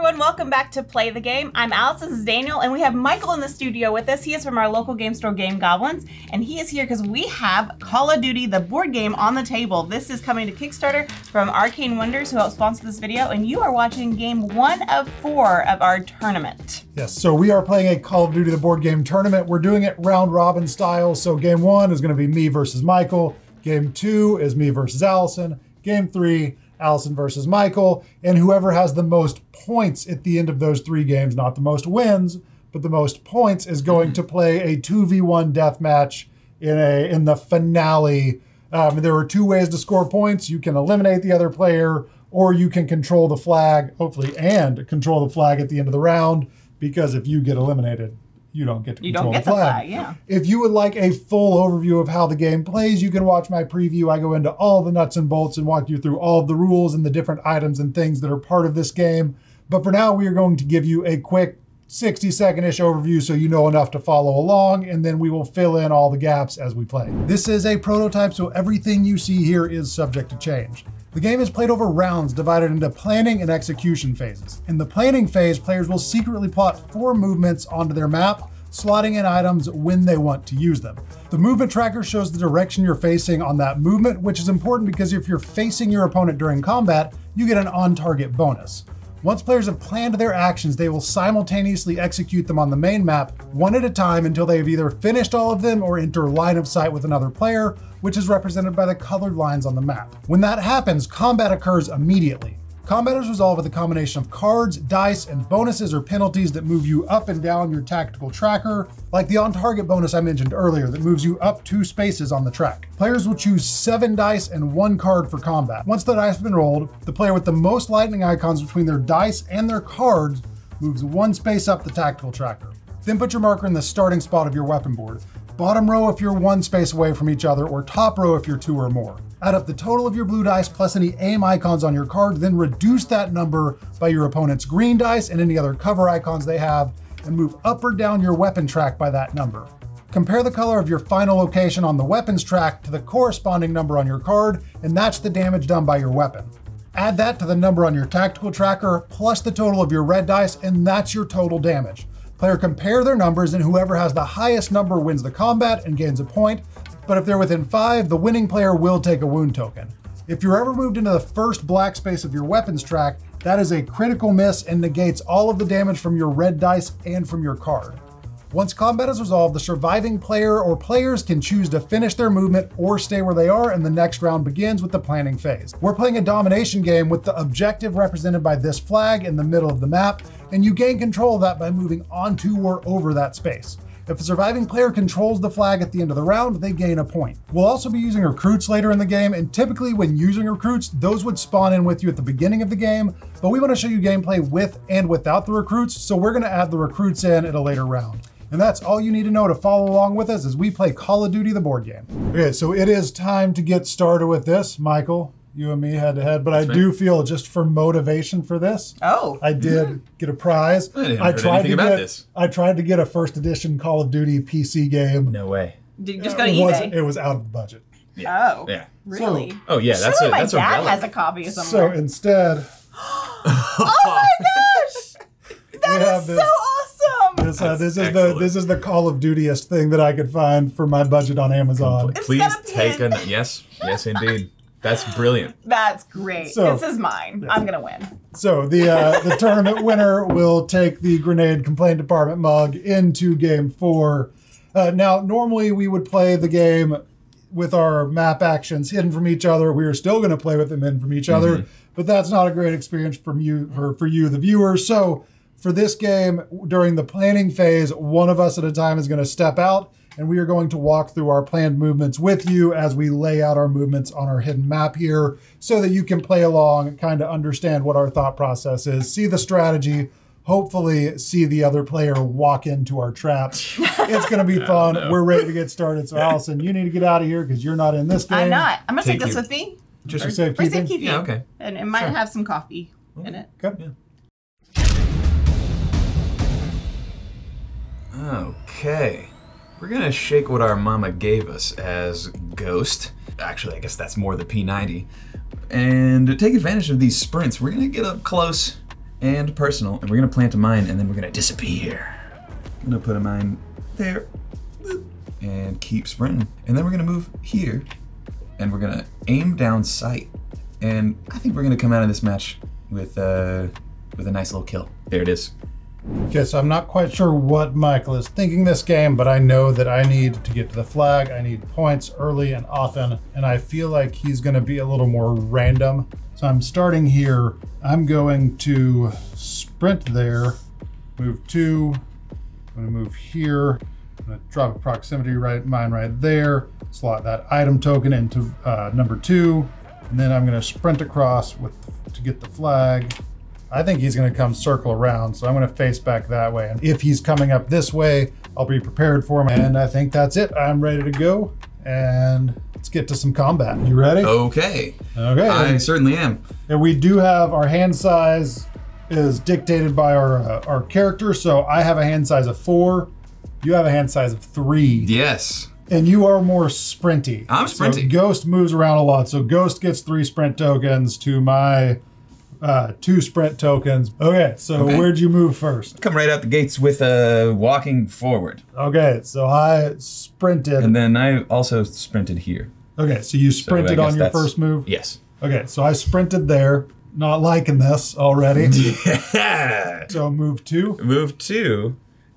everyone, welcome back to Play the Game. I'm Alison, this is Daniel, and we have Michael in the studio with us. He is from our local game store, Game Goblins, and he is here because we have Call of Duty, the board game, on the table. This is coming to Kickstarter from Arcane Wonders, who helped sponsor this video, and you are watching game 1 of 4 of our tournament. Yes, so we are playing a Call of Duty, the board game tournament. We're doing it round robin style, so game 1 is going to be me versus Michael. Game 2 is me versus Alison. Game 3, Alison versus Michael, and whoever has the most points at the end of those 3 games, not the most wins, but the most points, is going to play a 2v1 deathmatch in the finale. There are 2 ways to score points. You can eliminate the other player, or you can control the flag, hopefully, and control the flag at the end of the round, because if you get eliminated, you don't get to control the flag. Yeah. If you would like a full overview of how the game plays, you can watch my preview. I go into all the nuts and bolts and walk you through all of the rules and the different items and things that are part of this game. But for now, we are going to give you a quick 60-second-ish overview so you know enough to follow along, and then we will fill in all the gaps as we play. This is a prototype, so everything you see here is subject to change. The game is played over rounds divided into planning and execution phases. In the planning phase, players will secretly plot 4 movements onto their map, slotting in items when they want to use them. The movement tracker shows the direction you're facing on that movement, which is important because if you're facing your opponent during combat, you get an on-target bonus. Once players have planned their actions, they will simultaneously execute them on the main map, one at a time, until they have either finished all of them or enter line of sight with another player, which is represented by the colored lines on the map. When that happens, combat occurs immediately. Combat is resolved with a combination of cards, dice, and bonuses or penalties that move you up and down your tactical tracker, like the on-target bonus I mentioned earlier that moves you up 2 spaces on the track. Players will choose 7 dice and 1 card for combat. Once the dice have been rolled, the player with the most lightning icons between their dice and their cards moves 1 space up the tactical tracker. Then put your marker in the starting spot of your weapon board. Bottom row if you're 1 space away from each other, or top row if you're 2 or more. Add up the total of your blue dice plus any aim icons on your card, then reduce that number by your opponent's green dice and any other cover icons they have, and move up or down your weapon track by that number. Compare the color of your final location on the weapons track to the corresponding number on your card, and that's the damage done by your weapon. Add that to the number on your tactical tracker, plus the total of your red dice, and that's your total damage. Player compare their numbers, and whoever has the highest number wins the combat and gains a point, but if they're within 5, the winning player will take a wound token. If you're ever moved into the first black space of your weapons track, that is a critical miss and negates all of the damage from your red dice and from your card. Once combat is resolved, the surviving player or players can choose to finish their movement or stay where they are, and the next round begins with the planning phase. We're playing a domination game with the objective represented by this flag in the middle of the map, and you gain control of that by moving onto or over that space. If a surviving player controls the flag at the end of the round, they gain a point. We'll also be using recruits later in the game, and typically when using recruits, those would spawn in with you at the beginning of the game, but we want to show you gameplay with and without the recruits, so we're going to add the recruits in at a later round. And that's all you need to know to follow along with us as we play Call of Duty, the board game. Okay, so it is time to get started with this. Michael, you and me head to head, but I do feel just for motivation for this. Oh. I did get a prize. I tried to get a first edition Call of Duty PC game. No way. Did you just go to eBay? It was out of the budget. Yeah. Oh. Yeah. Really? Oh yeah, that's Surely that's my dad relic. has a copy somewhere. So instead, oh my gosh! That is so awesome! This is the Call of Duty-est thing that I could find for my budget on Amazon. Please take a yes indeed. That's brilliant. That's great. So, this is mine. Yeah. I'm gonna win. So the tournament winner will take the Grenade Complaint Department mug into game 4. Now, normally we would play the game with our map actions hidden from each other. We are still going to play with them hidden from each other, but that's not a great experience for you, the viewers. So for this game, during the planning phase, one of us at a time is going to step out, and we are going to walk through our planned movements with you as we lay out our movements on our hidden map here so that you can play along and kind of understand what our thought process is, see the strategy, hopefully see the other player walk into our traps. It's going to be fun. No. We're ready to get started. So Alison, you need to get out of here because you're not in this game. I'm not. I'm going to take this with me. Just for safekeeping? Yeah, okay. And it might have some coffee in it. Okay. Yeah. Okay. We're gonna shake what our mama gave us as Ghost. Actually, I guess that's more the P90. And to take advantage of these sprints, we're gonna get up close and personal, and we're gonna plant a mine, and then we're gonna disappear. I'm gonna put a mine there, and keep sprinting. And then we're gonna move here, and we're gonna aim down sight. And I think we're gonna come out of this match with a nice little kill. There it is. Okay, so I'm not quite sure what Michael is thinking this game, but I know that I need to get to the flag. I need points early and often, and I feel like he's gonna be a little more random. So I'm starting here. I'm going to sprint there, move 2. I'm gonna move here. I'm gonna drop a proximity mine right there, slot that item token into number 2, and then I'm gonna sprint across to get the flag. I think he's gonna come circle around, so I'm gonna face back that way. And if he's coming up this way, I'll be prepared for him. And I think that's it. I'm ready to go, and let's get to some combat. You ready? Okay. Okay. I certainly am. And we do have our hand size is dictated by our character. So I have a hand size of 4. You have a hand size of 3. Yes. And you are more sprinty. I'm sprinty. So Ghost moves around a lot. So Ghost gets 3 sprint tokens to my 2 sprint tokens. Okay, so where'd you move first? Come right out the gates with walking forward. Okay, so I sprinted. And then I also sprinted here. Okay, so you sprinted on your first move? Yes. Okay, so I sprinted there. Not liking this already. Yeah. So move 2. Move 2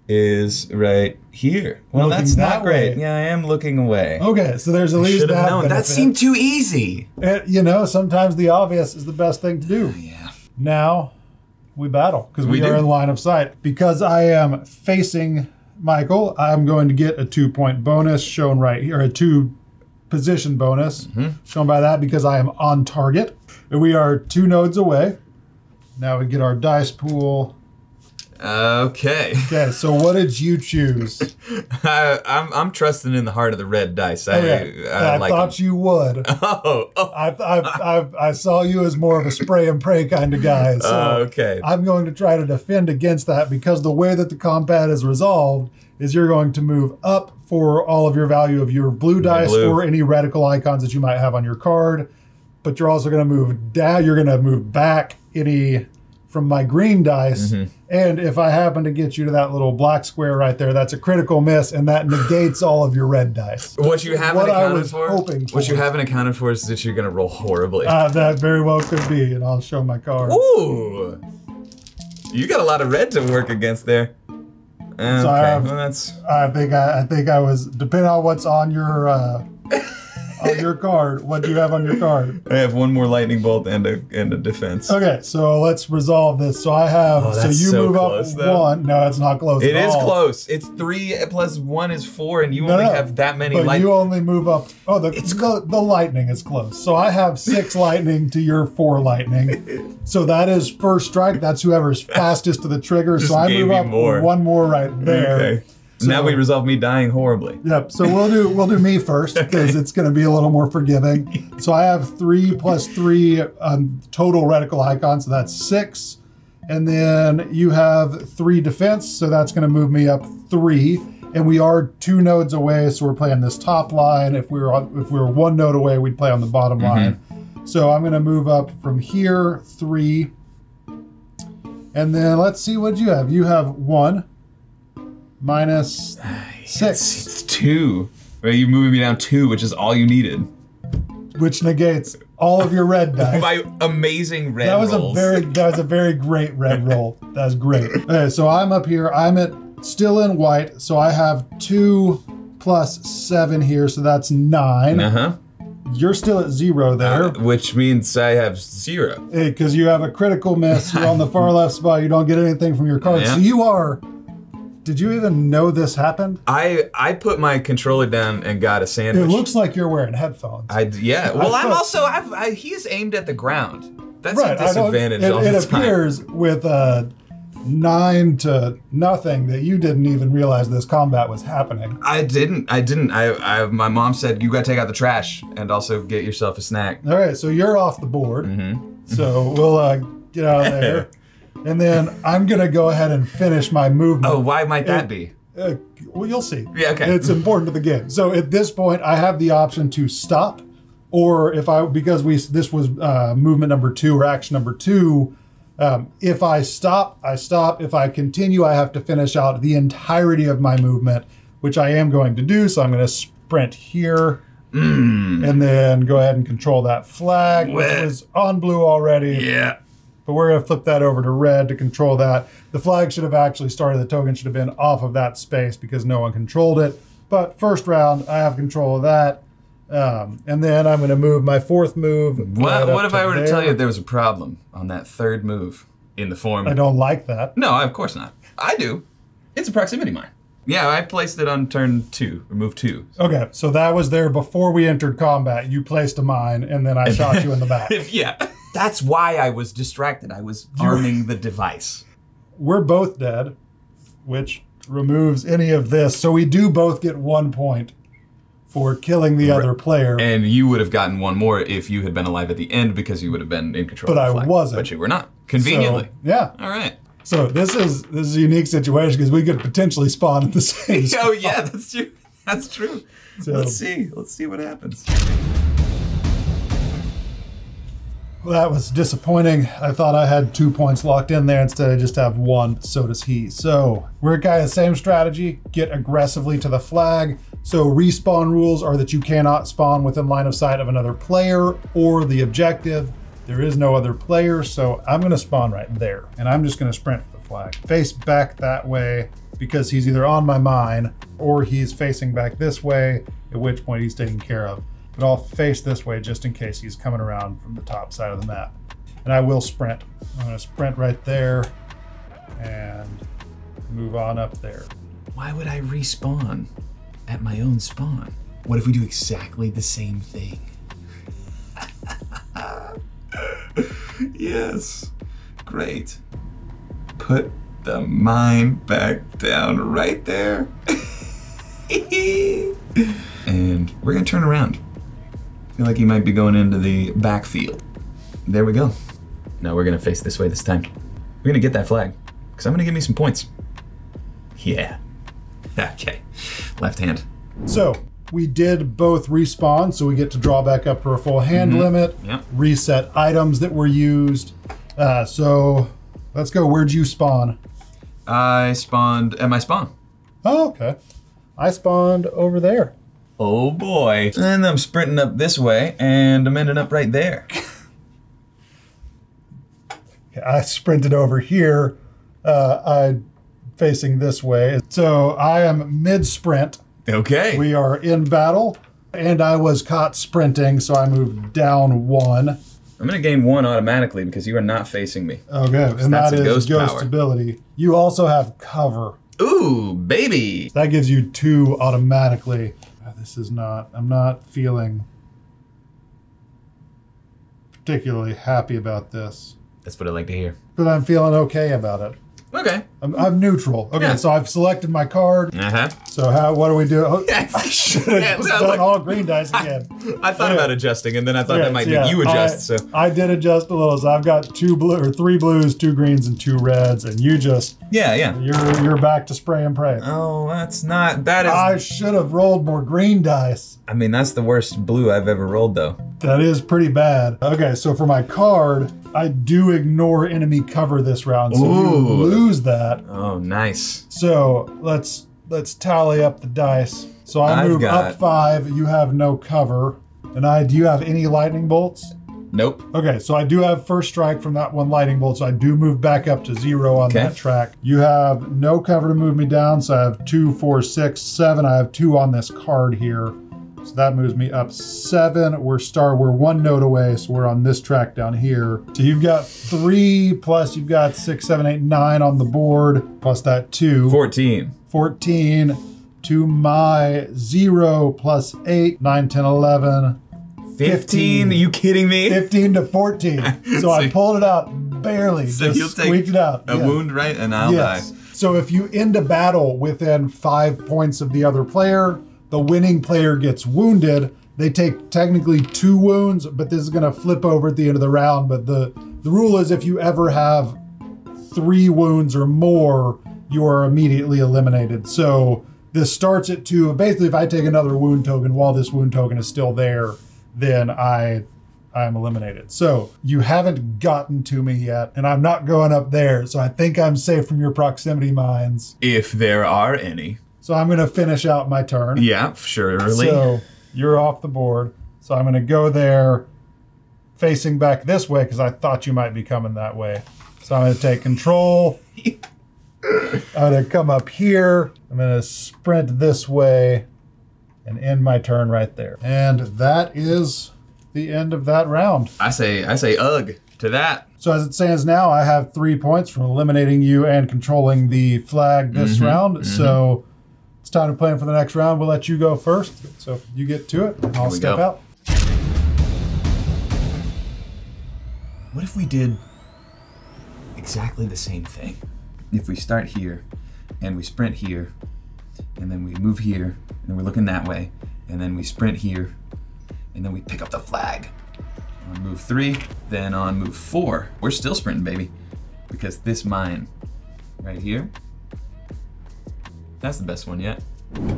is right here. Well, Looking that's not that great. way. Yeah, I am looking away. Okay, so there's at least Should have that known. That benefit. seemed too easy. You know, sometimes the obvious is the best thing to do. Yeah. Now we battle because we We are do. in line of sight. Because I am facing Michael, I'm going to get a 2-point bonus shown right here, a 2 position bonus shown by that because I am on target. And we are 2 nodes away. Now we get our dice pool. Okay. Okay, so what did you choose? I'm trusting in the heart of the red dice. I like thought them. you would. Oh. I saw you as more of a spray and pray kind of guy. So Okay. I'm going to try to defend against that because the way that the combat is resolved is you're going to move up for all of your value of your blue dice or any radical icons that you might have on your card. But you're also going to move down. You're going to move back any from my green dice. And if I happen to get you to that little black square right there, that's a critical miss, and that negates all of your red dice. What you haven't accounted for? Hoping for. What you haven't accounted for is that you're gonna roll horribly. That very well could be, and I'll show my card. Ooh, you got a lot of red to work against there. Okay, So well that's. I think I was depending on what's on your card. What do you have on your card? I have 1 more lightning bolt and a defense. Okay, so let's resolve this. So I have. Oh, so that's you so move close, up though. 1. No, it's not close. It at is all. close. It's 3 plus 1 is 4, and you only have that many But lightning. you only move up. Oh, the lightning is close. So I have 6 lightning to your 4 lightning. So that is first strike. That's whoever's fastest to the trigger. Just So I gave move you up more. 1 more right there. Okay. So, Now we resolve me dying horribly. Yep. So we'll do me first because it's going to be a little more forgiving. So I have 3 plus 3 total radical icons. So that's 6. And then you have 3 defense. So that's going to move me up 3. And we are 2 nodes away. So we're playing this top line. If we were 1 node away, we'd play on the bottom line. So I'm going to move up from here 3. And then let's see what you have. You have 1. Minus 6. It's 2. Well, you're moving me down 2, which is all you needed. Which negates all of your red dice. My amazing red that was rolls. that was a very great red roll. That was great. Okay, so I'm up here. I'm still in white. So I have 2 plus 7 here. So that's 9. You're still at 0 there. Which means I have 0. Because you have a critical miss. You're on the far left spot. You don't get anything from your card. Yeah. So you are. Did you even know this happened? I put my controller down and got a sandwich. It looks like you're wearing headphones. Yeah. Well, I'm also. He's aimed at the ground. That's right, a disadvantage all it the time. appears with 9 to nothing that you didn't even realize this combat was happening. I didn't. My mom said you got to take out the trash and also get yourself a snack. All right, so you're off the board. So we'll get out of there. And then I'm going to go ahead and finish my movement. Oh, why might that be? Well, you'll see. Yeah, okay. It's important to the game. So at this point, I have the option to stop, or because this was movement number 2 or action number 2, If I stop, I stop. If I continue, I have to finish out the entirety of my movement, which I am going to do. So I'm going to sprint here and then go ahead and control that flag, which was on blue already. Yeah. But we're going to flip that over to red to control that. The flag should have actually started, the token should have been off of that space because no one controlled it. But first round, I have control of that. And then I'm going to move my fourth move. What if I were to tell you there was a problem on that third move in the form? I don't like that. No, of course not. I do. It's a proximity mine. Yeah, I placed it on turn 2, or move 2. Okay, so that was there before we entered combat. You placed a mine, and then I shot you in the back. Yeah. That's why I was distracted. I was arming the device. We're both dead, which removes any of this. So we do both get 1 point for killing the other player. And you would have gotten 1 more if you had been alive at the end because you would have been in control of the flag. But I wasn't. But you were not. Conveniently. So, yeah. All right. So this is a unique situation because we could potentially spawn at the same spot. Oh yeah, that's true. That's true. So, let's see what happens. Well, that was disappointing. I thought I had 2 points locked in there. Instead, I just have 1. So does he. So we're kind of the same strategy. Get aggressively to the flag. So respawn rules are that you cannot spawn within line of sight of another player or the objective. There is no other player, so I'm going to spawn right there. And I'm just going to sprint for the flag. Face back that way because he's either on my mine or he's facing back this way, at which point he's taken care of. But I'll face this way just in case he's coming around from the top side of the map. And I will sprint. I'm going to sprint right there and move on up there. Why would I respawn at my own spawn? What if we do exactly the same thing? Yes, great. Put the mine back down right there. And we're gonna turn around. Feel like he might be going into the backfield. There we go. Now we're gonna face this way this time. We're gonna get that flag, because I'm gonna give me some points. Yeah. Okay, left hand. So, we did both respawn, so we get to draw back up for a full hand limit, reset items that were used. So, let's go. Where'd you spawn? I spawned at my spawn. Oh, okay. I spawned over there. Oh boy. And I'm sprinting up this way, and I'm ending up right there. I sprinted over here. I'm facing this way. So, I am mid-sprint. Okay. We are in battle, and I was caught sprinting, so I moved down 1. I'm gonna gain 1 automatically because you are not facing me. Okay, and that is ghost ability. You also have cover. Ooh, baby. That gives you 2 automatically. This is not, I'm not feeling particularly happy about this. That's what I like to hear. But I'm feeling okay about it. Okay. I'm neutral. Okay, Yeah. so I've selected my card. Uh-huh. So what do we do? Oh, Yes. I should have just done all green dice again. I thought about adjusting, and then I thought that might make you adjust. So I did adjust a little. So I've got 3 blues, 2 greens, and 2 reds, and you just you're back to spray and pray. Oh, that's not. That is. I should have rolled more green dice. I mean, that's the worst blue I've ever rolled, though. That is pretty bad. Okay, so for my card, I do ignore enemy cover this round, so you lose that. Oh, nice. So let's tally up the dice. So I move up 5. You have no cover, and do you have any lightning bolts? Nope. Okay, so I do have first strike from that 1 lightning bolt, so I do move back up to 0 on that track. You have no cover to move me down, so I have 2, 4, 6, 7. I have 2 on this card here. So that moves me up 7. We're 1 note away, so we're on this track down here. So you've got 3, plus you've got 6, 7, 8, 9 on the board, plus that 2. 14. 14 to my 0 plus 8, 9, 10, 11. 15? Are you kidding me? 15 to 14. So I pulled it out barely, So just squeaked it out. A wound, right? And I'll die. So if you end a battle within 5 points of the other player, the winning player gets wounded. They take technically 2 wounds, but this is going to flip over at the end of the round. But the rule is if you ever have 3 wounds or more, you are immediately eliminated. So this starts at 2. Basically, if I take another wound token while this wound token is still there, then I I'm eliminated. So you haven't gotten to me yet, and I'm not going up there, so I think I'm safe from your proximity mines. If there are any. So I'm gonna finish out my turn. Yeah, surely. So you're off the board. So I'm gonna go there facing back this way because I thought you might be coming that way. So I'm gonna take control. I'm gonna come up here. I'm gonna sprint this way and end my turn right there. And that is the end of that round. I say ugh to that. So as it stands now, I have 3 points from eliminating you and controlling the flag this round. So it's time to plan for the next round. We'll let you go first. So you get to it, and I'll step out. What if we did exactly the same thing? If we start here, and we sprint here, and then we move here, and we're looking that way, and then we sprint here, and then we pick up the flag. On move 3, then on move 4, we're still sprinting, baby. Because this mine right here, that's the best one yet.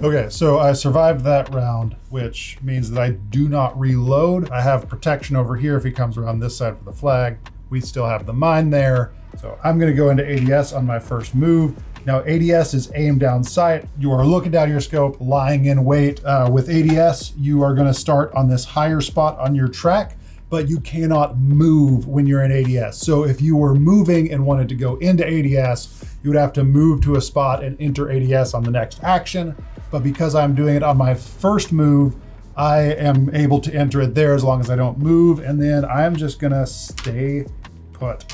Okay, so I survived that round, which means that I do not reload. I have protection over here if he comes around this side for the flag. We still have the mine there. So I'm gonna go into ADS on my first move. Now ADS is aim down sight. You are looking down your scope, lying in wait. With ADS, you are gonna start on this higher spot on your track, but you cannot move when you're in ADS. So if you were moving and wanted to go into ADS, you would have to move to a spot and enter ADS on the next action. But because I'm doing it on my first move, I am able to enter it there as long as I don't move. And then I'm just gonna stay put.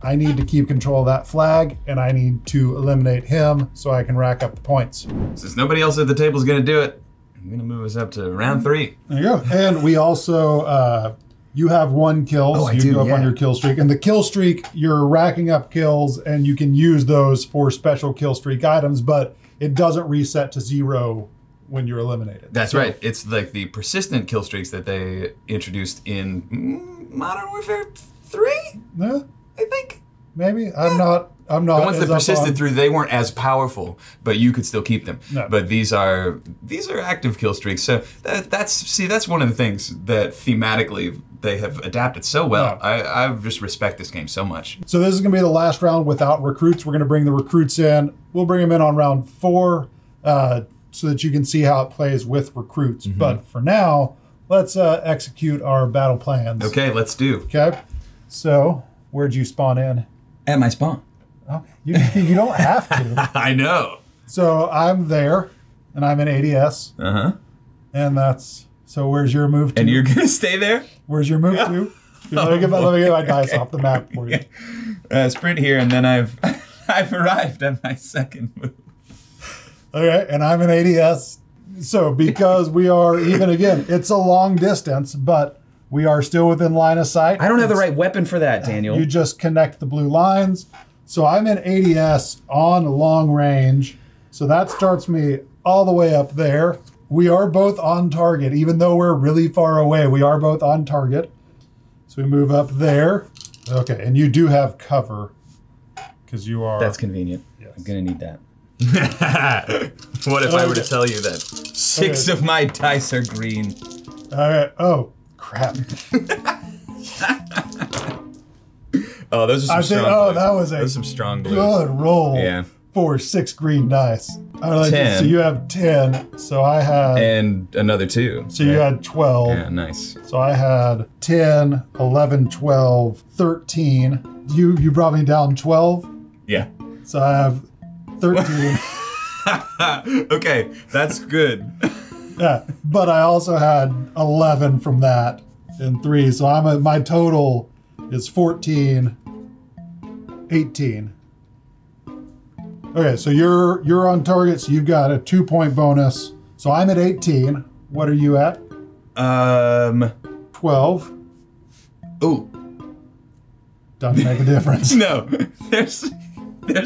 I need to keep control of that flag, and I need to eliminate him so I can rack up the points. Since nobody else at the table is gonna do it, I'm gonna move us up to round 3. There you go. And we also, you have 1 kill, so you go up on your kill streak. And the kill streak, you're racking up kills, and you can use those for special kill streak items, but it doesn't reset to 0 when you're eliminated. That's right. It's like the persistent kill streaks that they introduced in Modern Warfare 3, Yeah, I think. maybe. I'm not. The ones that persisted through, they weren't as powerful, but you could still keep them. No. But these are active kill streaks. So that's one of the things that thematically they have adapted so well. I just respect this game so much. So this is gonna be the last round without recruits. We're gonna bring the recruits in. We'll bring them in on round 4 so that you can see how it plays with recruits. But for now, let's execute our battle plans. Okay, let's do. Okay, so where'd you spawn in? At my spawn. Oh, you don't have to. I know. So I'm there, and I'm in ADS, and that's, so where's your move to? And you're gonna stay there? Where's your move to? Let me get my dice off the map for you. Sprint here, and then I've arrived at my second move. Okay, and I'm in ADS. So because we are, even again, it's a long distance, but we are still within line of sight. I don't have the right weapon for that, Daniel. You just connect the blue lines. So I'm in ADS on long range. So that starts me all the way up there. We are both on target, even though we're really far away, we are both on target. So we move up there. Okay, and you do have cover because you are. That's convenient. Yes. I'm gonna need that. What if I were to tell you that 6 of my dice are green? All right. Oh, crap. Oh, those are some strong oh, boys. that was Those are some strong boys. good roll Yeah. for 6 green dice. I like 10. So you have 10. So I had. And another 2. So you had 12. Yeah, nice. So I had 10, 11, 12, 13. You brought me down 12. Yeah. So I have 13. Okay, that's good. Yeah, but I also had 11 from that and 3. So I'm at, my total is 14, 18. Okay, so you're on target, so you've got a 2-point bonus. So I'm at 18. What are you at? 12. Ooh. Doesn't make a difference. No, there's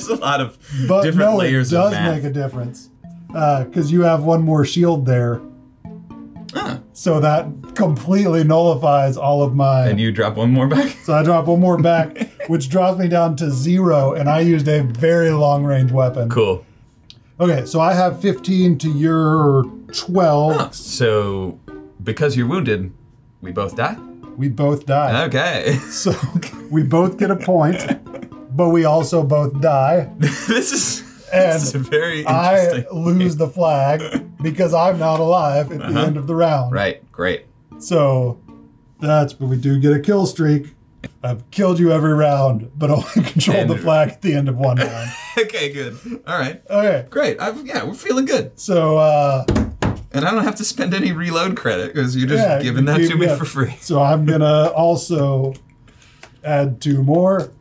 a lot of But different no, layers it of does math. make a difference. Because you have 1 more shield there. Huh. So that completely nullifies all of my... And you drop 1 more back? So I drop 1 more back, which drops me down to 0, and I used a very long-range weapon. Cool. Okay, so I have 15 to your 12. Huh. So, because you're wounded, we both die? We both die. Okay. So we both get a point, but we also both die. This is very interesting. I lose the flag because I'm not alive at the end of the round. Right, great. So but we do get a kill streak. I've killed you every round, but only controlled the flag at the end of one round. Okay, good. All right. Okay. Great. Yeah, we're feeling good. So, and I don't have to spend any reload credit because you're just giving that to me for free. So I'm going to also add 2 more.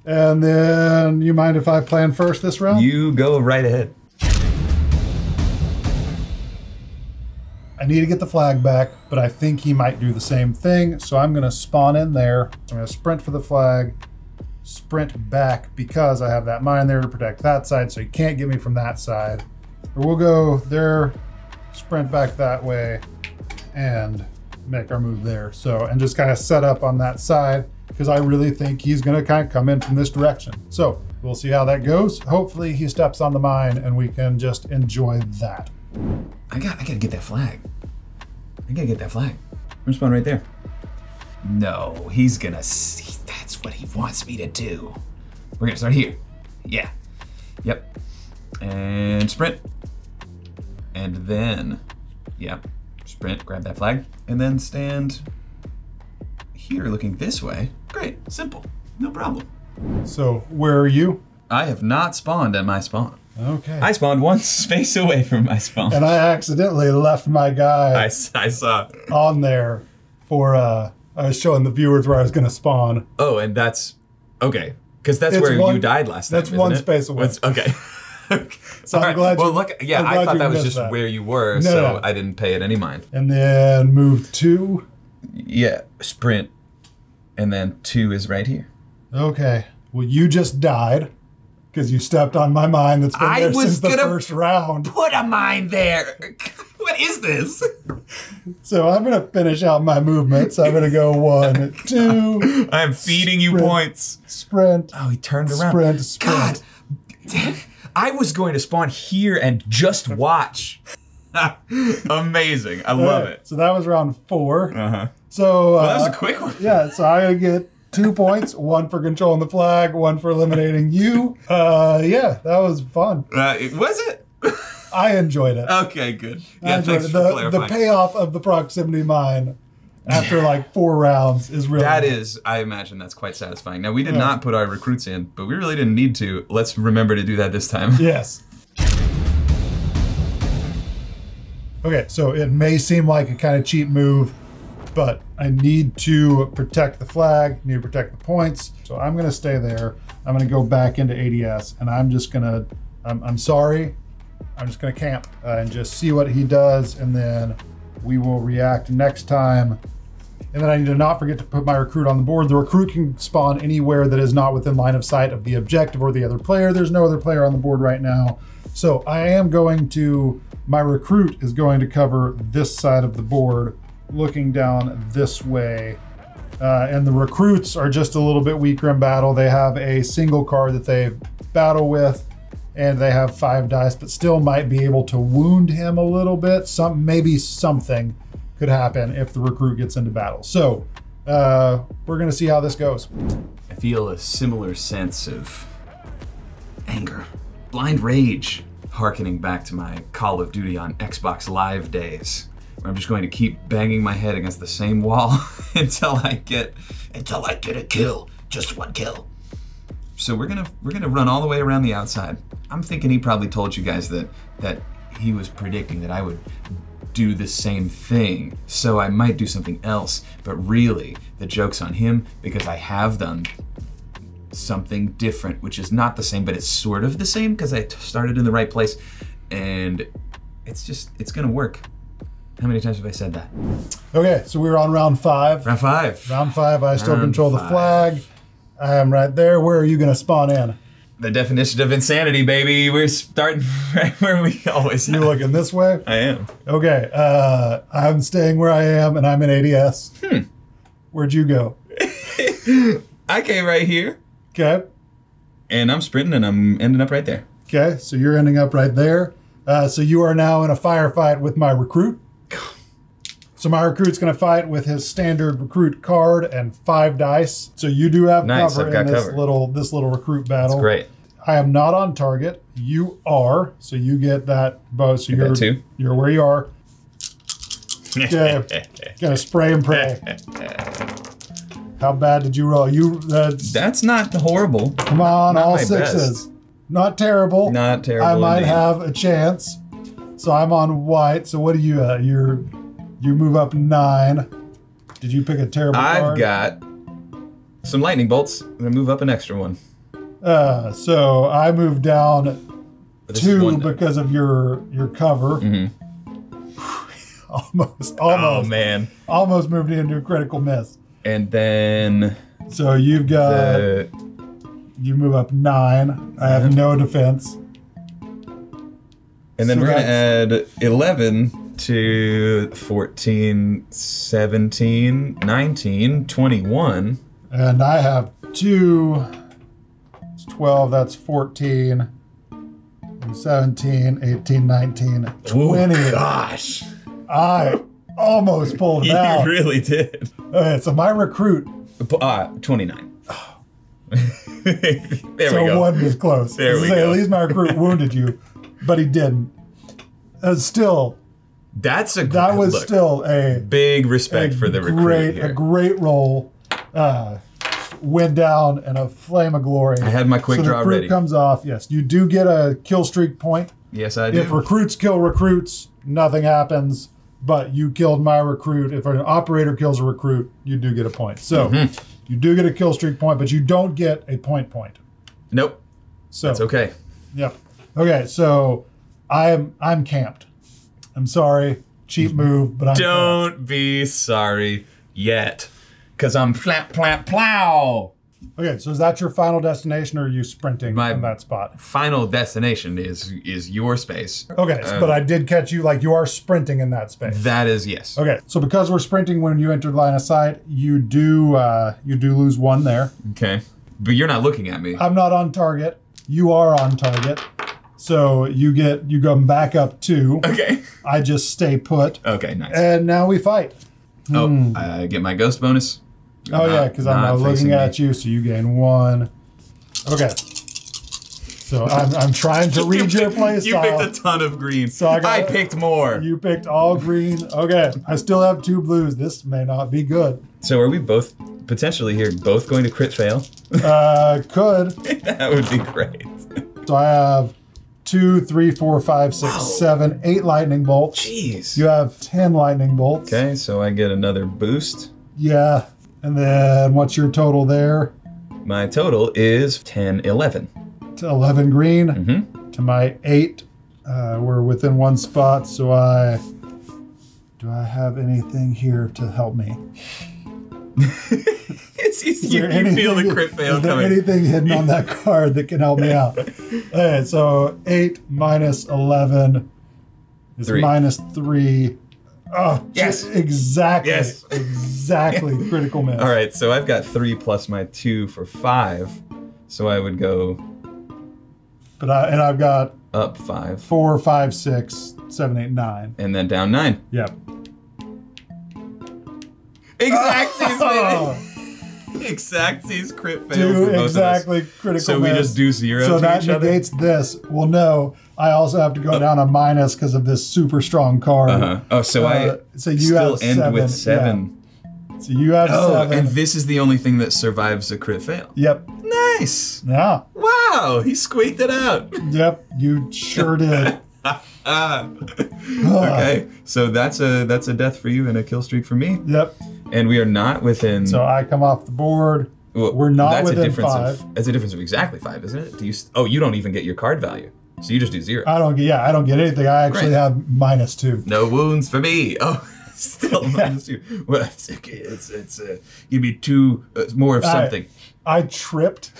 And then, you mind if I plan first this round? You go right ahead. I need to get the flag back, but I think he might do the same thing. So I'm going to spawn in there. I'm going to sprint for the flag, sprint back because I have that mine there to protect that side, so he can't get me from that side. Or we'll go there, sprint back that way, and make our move there. So, and just kind of set up on that side because I really think he's going to kind of come in from this direction. So we'll see how that goes. Hopefully he steps on the mine and we can just enjoy that. I gotta get that flag. I gotta get that flag. I'm spawn right there. No, he's gonna see. That's what he wants me to do. We're gonna start here. Yeah. Yep. And sprint. And then, yep. Sprint, grab that flag, and then stand here looking this way. Great, simple, no problem. So where are you? I have not spawned at my spawn. Okay. I spawned 1 space away from my spawn. And I accidentally left my guy I saw. on there for, I was showing the viewers where I was going to spawn. Oh, and that's, okay. Because that's It's where one- you died last time, That's one space away. Okay. So I'm Alright, glad you. well, look, yeah, I'm I glad thought you that was missed just that. where you were, No, so no. I didn't pay it any mind. And then move 2. Yeah, sprint, and then 2 is right here. Okay. Well, you just died because you stepped on my mine that's been there since the first round. Put a mine there. What is this? So I'm going to finish out my movements. I'm going to go 1, 2. I'm feeding you points. Sprint. Oh, he turned around. Sprint. God, I was going to spawn here and just watch. Amazing. I love it. So that was round 4. Uh-huh. So Well, that was a quick one. Yeah, so I get 2 points, 1 for controlling the flag, 1 for eliminating you. Yeah, that was fun. Was it? I enjoyed it. Okay, good. I Yeah, enjoyed thanks it. for clarifying. The payoff of the proximity mine after like 4 rounds is really That good. is, I imagine that's quite satisfying. Now, we did not put our recruits in, but we really didn't need to. Let's remember to do that this time. Yes. Okay, so it may seem like a kind of cheap move, but I need to protect the flag, need to protect the points. So I'm gonna stay there. I'm gonna go back into ADS and I'm just gonna, I'm sorry, I'm just gonna camp and just see what he does, and then we will react next time. And then I need to not forget to put my recruit on the board. The recruit can spawn anywhere that is not within line of sight of the objective or the other player. There's no other player on the board right now. So I am going to, my recruit is going to cover this side of the board, looking down this way. And the recruits are just a little bit weaker in battle. They have a single card that they battle with, and they have 5 dice, but still might be able to wound him a little bit. Maybe something could happen if the recruit gets into battle. So we're gonna see how this goes. I feel a similar sense of anger, blind rage, hearkening back to my Call of Duty on Xbox Live days, where I'm just going to keep banging my head against the same wall until I get a kill, just 1 kill. So we're gonna run all the way around the outside. I'm thinking he probably told you guys that he was predicting that I would do the same thing, so I might do something else, but really the joke's on him because I have done something different, which is not the same, but it's sort of the same because I started in the right place, and it's gonna work. How many times have I said that? Okay, so we're on round 5. Round 5. Round 5, I still Round control the 5. flag. I am right there. Where are you gonna spawn in? The definition of insanity, baby. We're starting right where we always You have. looking this way? I am. Okay, I'm staying where I am and I'm in ADS. Where'd you go? I came right here, Okay, and I'm sprinting, and I'm ending up right there. okay, so you're ending up right there. So you are now in a firefight with my recruit. So my recruit's going to fight with his standard recruit card and 5 dice. So you do have Nice, cover I've got in this cover. little recruit battle. That's great. I am not on target. You are, so you get that bow. So Get that too. you're where you are. Gonna spray and pray. How bad did you roll? That's not horrible. Come on, Not all my 6s. best. Not terrible. Not terrible. I might indeed. have a chance. So I'm on white. So what do you? You move up 9. Did you pick a terrible card? I've got some lightning bolts. I'm gonna move up an extra one. So I moved down But this is 2 one- because of your cover. Mhm. Almost. Oh man. Almost moved into a critical miss. And then So you've got you move up 9. I have no defense. and then So we're gonna that's- add 11 to 14, 17, 19, 21. And I have 2. It's 12, that's 14. 17, 18, 19, 20. Oh, gosh. I almost pulled it You out. really did. Okay, so my recruit, 29. There we so go. 1 was close. There we At go. least my recruit wounded you, but he didn't. Still, That's a that was look, still a big respect for the recruit here. a great roll. Went down in a flame of glory. I had my quick so draw the recruit ready. comes off. Yes, you do get a kill streak point. Yes, I do. If recruits kill recruits, nothing happens. But you killed my recruit. If an operator kills a recruit, you do get a point. So you do get a kill streak point, but you don't get a point. Nope. So That's okay. Yep. Okay, so I'm camped. I'm sorry, cheap move, but I'm camped. Don't be sorry yet, because I'm flap, flap, plow. Okay, so is that your final destination, or are you sprinting My- from that spot? Final destination is your space. Okay, but I did catch you, like you are sprinting in that space. That is yes. Okay, so because we're sprinting when you enter line of sight, you do lose 1 there. Okay. But you're not looking at me. I'm not on target. You are on target. So you go back up 2. Okay. I just stay put. Okay, nice. And now we fight. Oh, I get my ghost bonus. Oh yeah, because I'm not looking at you, so you gain 1. Okay. So I'm trying to read your play You style. picked a ton of green. So I picked more. You picked all green. Okay, I still have 2 blues. This may not be good. So are we both potentially here both going to crit fail? Could. That would be great. So I have 2, 3, 4, 5, 6, 7, 8 lightning bolts. Jeez. You have 10 lightning bolts. Okay, so I get another boost. Yeah. And then what's your total there? My total is 10, 11. To 11 green. Mm-hmm. To my 8. We're within 1 spot, so do I have anything here to help me? You feel the crit fail is there coming. anything hidden on that card that can help me out? Okay, so 8 minus 11 is 3. minus 3. Oh, Yes. Exactly. Yes. Exactly. Critical miss. All right, so I've got 3 plus my 2 for 5. So I would go But I've got up 5 4, 5, 6, 7, 8, 9. and then down 9. Yep. Exactsies, Oh, baby. Exactsies crit fail for 2 both exactly of us. critical So miss. we just do 0 So to that each other? negates this. Well, no. I also have to go down a minus because of this super strong card. Uh-huh. Oh, so I so you still have end 7. with 7. Yeah. So you have Oh, 7. and this is the only thing that survives a crit fail. Yep. Nice. Yeah. Wow, he squeaked it out. Yep. You sure did. Okay, so that's a death for you and a kill streak for me, Yep. and we are not within. So I come off the board. well, we're not that's within a difference 5. That's a difference of exactly 5, isn't it? Do you? Oh, you don't even get your card value, so you just do 0. I don't get anything. I actually Great. have minus 2. No wounds for me. Oh, still minus 2. Well, it's okay. It's give me 2 more of something. I tripped.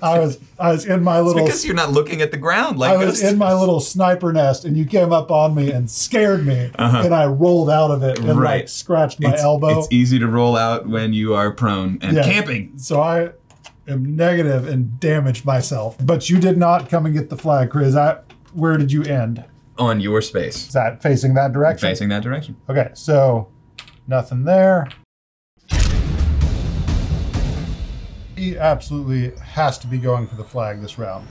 I was in my little Because you're not looking at the ground like I was in my little sniper nest, and you came up on me and scared me, and I rolled out of it and like Right. scratched my elbow. It's easy to roll out when you are prone and Yeah. camping. So I am negative and damaged myself. But you did not come and get the flag, Chris. Where did you end? on your space. Is that facing that direction? Facing that direction. Okay, so nothing there. He absolutely has to be going for the flag this round.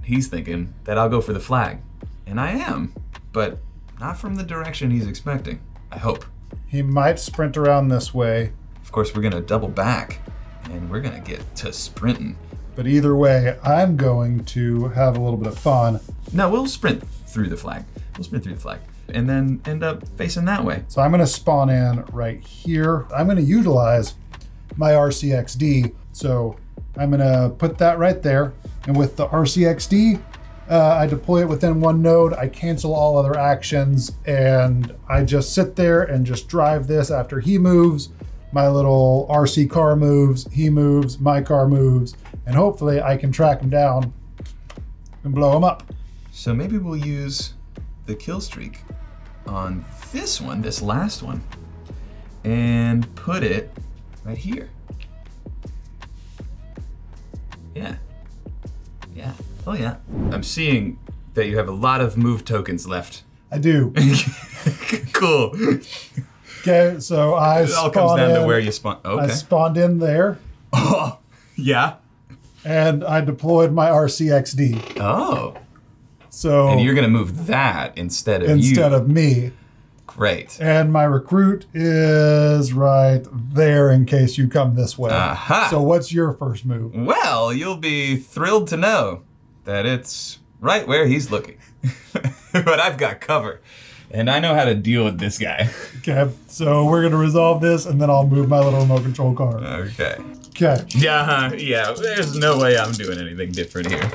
He's thinking that I'll go for the flag. And I am, but not from the direction he's expecting, I hope. He might sprint around this way. Of course, we're gonna double back and we're gonna get to sprinting. But either way, I'm going to have a little bit of fun. No, we'll sprint through the flag. We'll sprint through the flag and then end up facing that way. So I'm gonna spawn in right here. I'm gonna utilize my RCXD. So I'm gonna put that right there. And with the RCXD, I deploy it within one node. I cancel all other actions and I just sit there and just drive this after he moves. My little RC car moves, he moves, my car moves, and hopefully I can track him down and blow him up. So maybe we'll use the kill streak on this one, this last one, and put it right here. Yeah. Yeah. Oh yeah. I'm seeing that you have a lot of move tokens left. I do. Cool. Okay, so It all comes down to where you spawn. Okay. I spawned in there. Oh, yeah. And I deployed my RCXD. Oh. So And you're gonna move that instead of me. Great. And my recruit is right there in case you come this way. Aha. So what's your first move? Well, you'll be thrilled to know that it's right where he's looking. But I've got cover. And I know how to deal with this guy. Okay, so we're gonna resolve this and then I'll move my little remote control car. Okay. Okay. Yeah, there's no way I'm doing anything different here.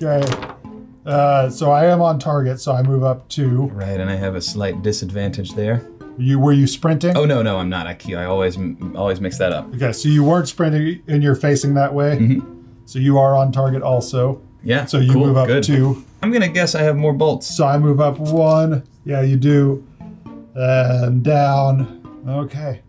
Okay. So I am on target, so I move up 2. Right, and I have a slight disadvantage there. Were you sprinting? Oh, no, I'm not. I always mix that up. Okay, so you weren't sprinting and you're facing that way. Mm-hmm. So you are on target also. Yeah, So you move up 2. I'm gonna guess I have more bolts. So I move up 1. Yeah, you do. And down. Okay.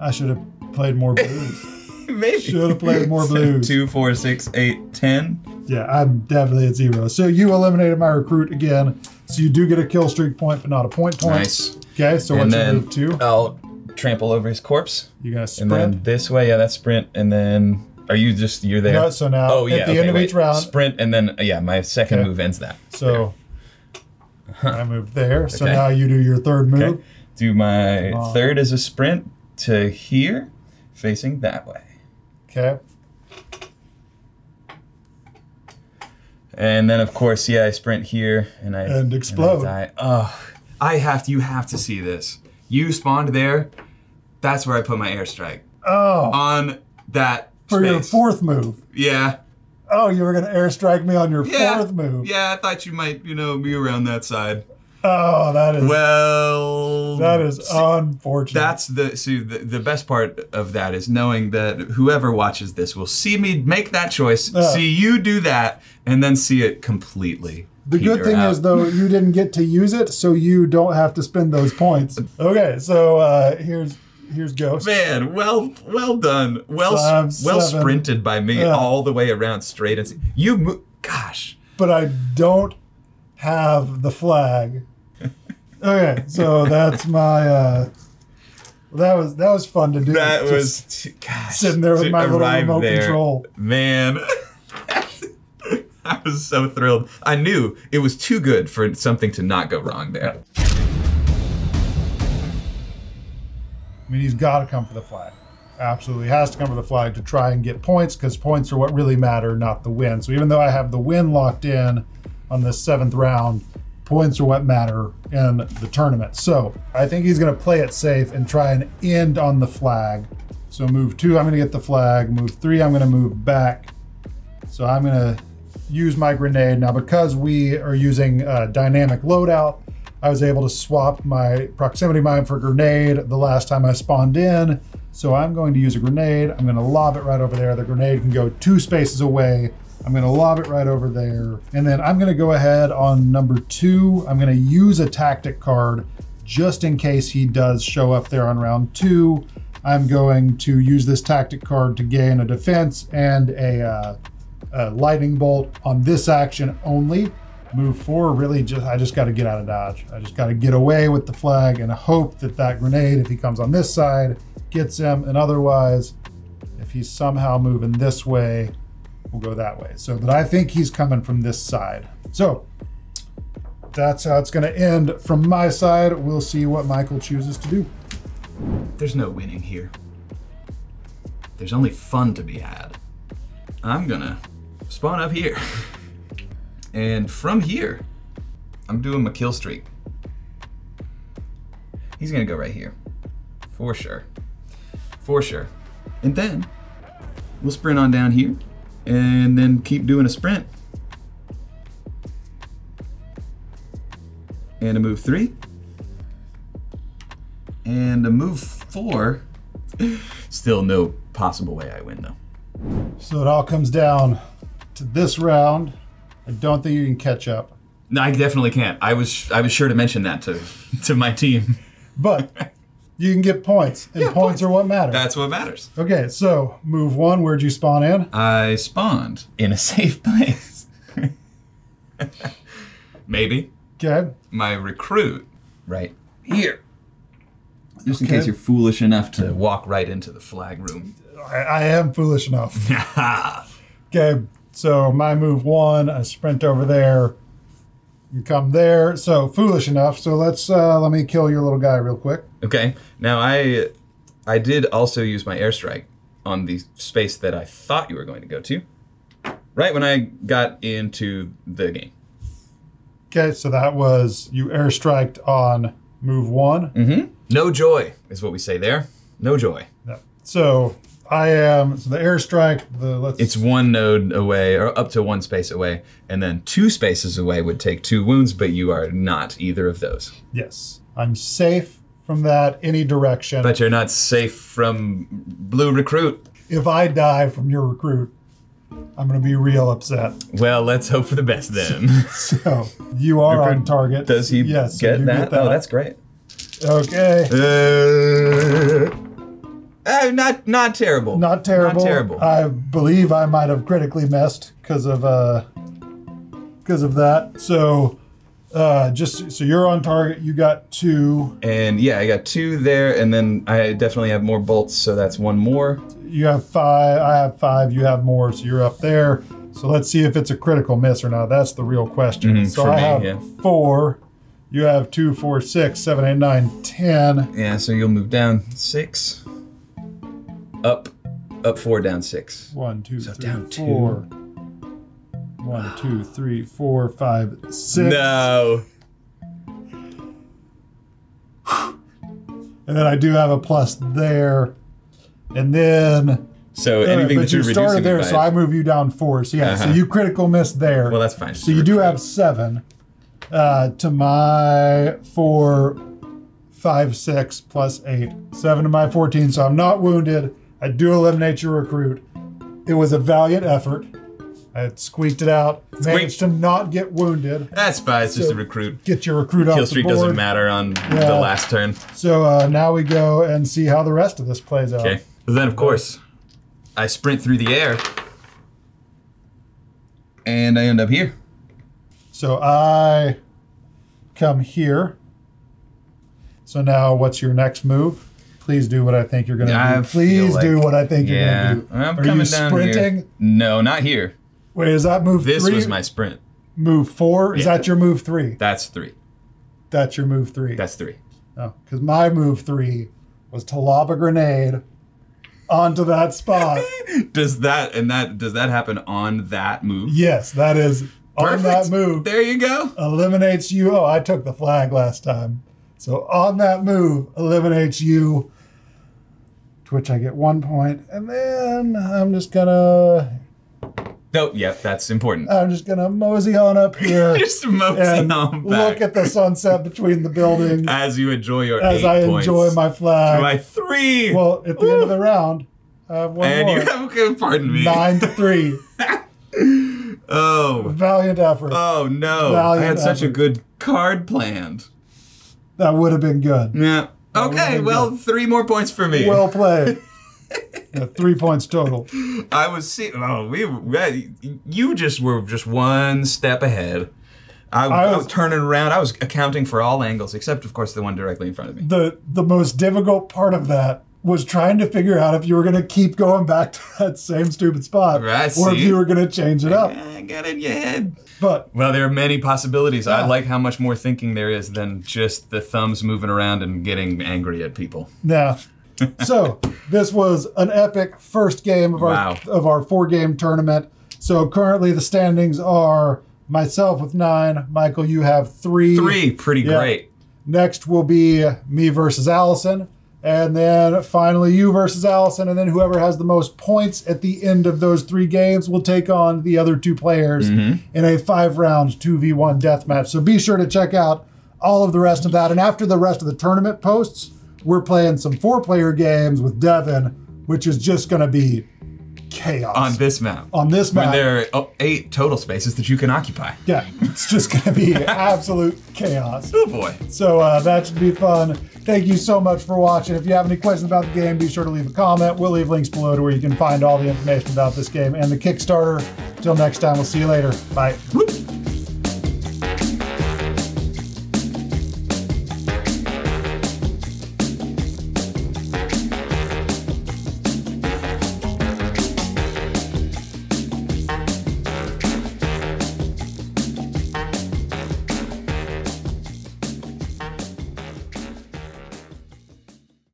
I should have played more blues. Maybe. Should have played more blues. 2, 4, 6, 8, 10. Yeah, I'm definitely at 0. So you eliminated my recruit again. So you do get a kill streak point, but not a point. Nice. Okay, so And what's your then move 2? I'll trample over his corpse. You gonna sprint? And then this way, yeah, that's sprint. And then, you're there? No, so now at the end of each round. Sprint, and then, my second move ends that. So I move there. So Okay. now you do your third move. Okay. Do my third as a sprint to here, facing that way. Okay. And then of course, I sprint here and explode. And I die. Oh, you have to see this. You spawned there. That's where I put my airstrike. Oh. On that For space. your 4th move. Yeah. Oh, you were gonna airstrike me on your 4th move. Yeah, I thought you might, be around that side. Oh, that is Well, unfortunate. That's the best part of that is knowing that whoever watches this will see me make that choice, see you do that, and then see it completely. The good thing is though, you didn't get to use it, so you don't have to spend those points. Okay, so here's Ghost. Man, well done. Well sprinted by me all the way around straight and gosh. But I don't have the flag. Okay, so that's my that was fun to do. That Just was gosh, sitting there with my little remote control. Man. I was so thrilled. I knew it was too good for something to not go wrong there. I mean, he's got to come for the flag. Absolutely has to come for the flag to try and get points, because points are what really matter, not the win. So even though I have the win locked in on this 7th round, points are what matter in the tournament. So I think he's going to play it safe and try and end on the flag. So move 2, I'm going to get the flag. Move 3, I'm going to move back. So I'm going to use my grenade. Now, because we are using dynamic loadout, I was able to swap my proximity mine for grenade the last time I spawned in. So I'm going to use a grenade. I'm going to lob it right over there. The grenade can go 2 spaces away. I'm going to lob it right over there. And then I'm going to go ahead on number 2. I'm going to use a tactic card just in case he does show up there on round 2. I'm going to use this tactic card to gain a defense and a lightning bolt on this action only. Move 4, really I just got to get out of dodge. I just got to get away with the flag and hope that that grenade, if he comes on this side, gets him, and otherwise, if he's somehow moving this way, we'll go that way. So, but I think he's coming from this side. So, that's how it's going to end from my side. We'll see what Michael chooses to do. There's no winning here. There's only fun to be had. I'm gonna spawn up here. And from here, I'm doing my kill streak. He's gonna go right here. For sure. For sure. And then we'll sprint on down here and then keep doing a sprint. And a move 3. And a move 4. Still no possible way I win though. So it all comes down to this round. I don't think you can catch up. No, I definitely can't. I was sure to mention that to my team. But you can get points, and Yeah, points are what matter. That's what matters. Okay, so move 1, where'd you spawn in? I spawned in a safe place. Maybe. Okay. My recruit right here. Just in Okay. case you're foolish enough to walk right into the flag room. I am foolish enough. Okay, so my move 1, I sprint over there. You come there. So foolish enough. So let me kill your little guy real quick. Okay. Now I did also use my airstrike on the space that I thought you were going to go to. Right when I got into the game. Okay, so that was you airstriked on move 1. Mm-hmm. No joy is what we say there. No joy. Yeah. So the airstrike, It's 1 node away, or up to 1 space away, and then 2 spaces away would take 2 wounds, but you are not either of those. Yes. I'm safe from that any direction. But you're not safe from blue recruit. If I die from your recruit, I'm going to be real upset. Well, let's hope for the best then. So you are Recruit, on target. Does he yes, so get you that? Oh, that's great. Okay. Not terrible. Not terrible. Not terrible. I believe I might have critically missed because of that. So just so you're on target, you got 2. And yeah, I got 2 there, and then I definitely have more bolts, so that's 1 more. You have 5. I have 5. You have more, so you're up there. So let's see if it's a critical miss or not. That's the real question. So for I me, have yeah. 4. You have 2, 4, 6, 7, 8, 9, 10. Yeah, so you'll move down 6. Up 4, down 6. 1, 2, So 3, down 2. 4. 1, 2, 3, 4, 5, 6. No. And then I do have a plus there. And then So anything but that you're you reducing started there, it by. so I move you down 4. So yeah, so Uh-huh. you critical miss there. Well, that's fine. So you do have 7 to my 4, 5, 6 plus 8. 7 to my 14. So I'm not wounded. I do eliminate your recruit. It was a valiant effort. I squeaked it out. Managed to not get wounded. That's fine. It's just So a recruit. Get your recruit off Kill the streak board. doesn't matter on the last turn. So now we go and see how the rest of this plays out. Okay. But then, of course, I sprint through the air, and I end up here. So I come here. So now what's your next move? Please do what I think you're going to do. Please do what I think you're going to do. I'm Are coming you down sprinting? here. No, not here. Wait, is that move 3? This was my sprint. Move 4? Is Yeah. that your move 3? That's 3. That's your move 3. That's 3. Oh, because my move 3 was to lob a grenade onto that spot. Does that happen on that move? Yes, that is on Perfect. that move. There you go. Eliminates you. Oh, I took the flag last time. So on that move, eliminates you. To which I get 1 point. And then I'm just gonna That's important. mosey on up here. Just mosey and on back. look at the sunset between the buildings As you enjoy your as 8 I points. enjoy my flag. My 3. Well, at the end of the round, I have one and more. you have, pardon me. 9-3. Oh. Valiant effort. Oh no. Valiant I had such a effort. good card planned. That would have been good. Yeah. Okay, would've well, been 3 more points for me. Well played. Yeah, 3 points total. I was you just were just 1 step ahead. I was turning around. I was accounting for all angles, except, of course, the one directly in front of me. The most difficult part of that was trying to figure out if you were going to keep going back to that same stupid spot, Right, or if see? you were going to change it up. I got it in your head. But Well, there are many possibilities. Yeah. I like how much more thinking there is than just the thumbs moving around and getting angry at people. yeah. So this was an epic first game of Wow. our 4-game tournament. So currently the standings are myself with 9. Michael, you have 3. 3, pretty Yeah. great. Next will be me versus Allison. And then finally you versus Allison. And then whoever has the most points at the end of those 3 games will take on the other 2 players in a 5-round 2v1 deathmatch. So be sure to check out all of the rest of that. And after the rest of the tournament posts, we're playing some 4-player games with Devin, which is just going to be chaos. On this map. On this When map. there are 8 total spaces that you can occupy. Yeah, it's just going to be absolute chaos. Oh boy. So that should be fun. Thank you so much for watching. If you have any questions about the game, be sure to leave a comment. We'll leave links below to where you can find all the information about this game and the Kickstarter. Until next time, we'll see you later. Bye.